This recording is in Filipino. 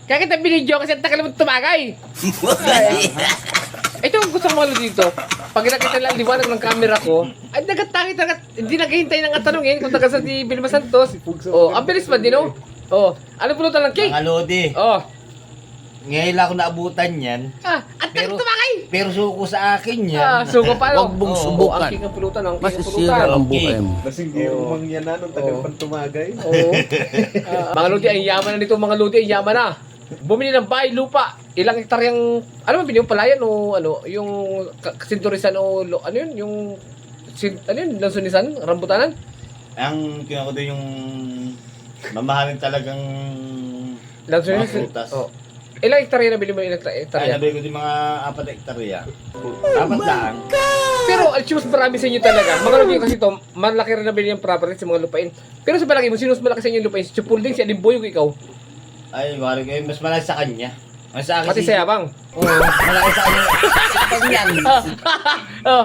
Kaya kita binidyo kasi ang tagal mo tumagay. Ito ang gusto ko mga dito. Pag nakita lang liwanag ng camera ko, ay hindi naghihintay ng tanongin kung taga sa si Vilma Santos. Oh, ang bilis pa din, oh. Oh, ano pulutan ng cake? Mga Lodi, Oh. ngayon lang ako naabutan yan. At tagal tumagay. Pero suko sa akin yan. Suko pa, no? Huwag mong Oh, subukan. ang cake ang pulutan, ang cake ang Masisira pulutan. ang buhay mo. Lasing di umang yan na nung tagal pang tumagay. Oo. Mga lodi, ang yaman na nito, mga lodi, ang yaman na. Bumili ng bahay, lupa, ilang hektaryang, ano man, yung palayan o ano, yung sinturisan o, ano yun, yung, ano yun, lansunisan, rambutanan? Ang kinuha ko doon yung mamahalin talagang Lansunisan. mga prutas. Oh. Ilang hektarya na bili mo, ilang Ay, hektarya? nabili ko din mga 4 hektarya. 4 daan. Pero, choose marami sa inyo talaga. Mga lodi kasi to, malaki rin na bili yung property sa mga lupain. Pero sa palagi mo, sino mas malaki sa inyo yung lupain? Si Chupulding, si Alimboy, o ikaw? Ay, wari ko mas malaki sa kanya. Mas sa akin Pati sa Yabang. Oo, malaki sa kanya. Sa kanya. Oh.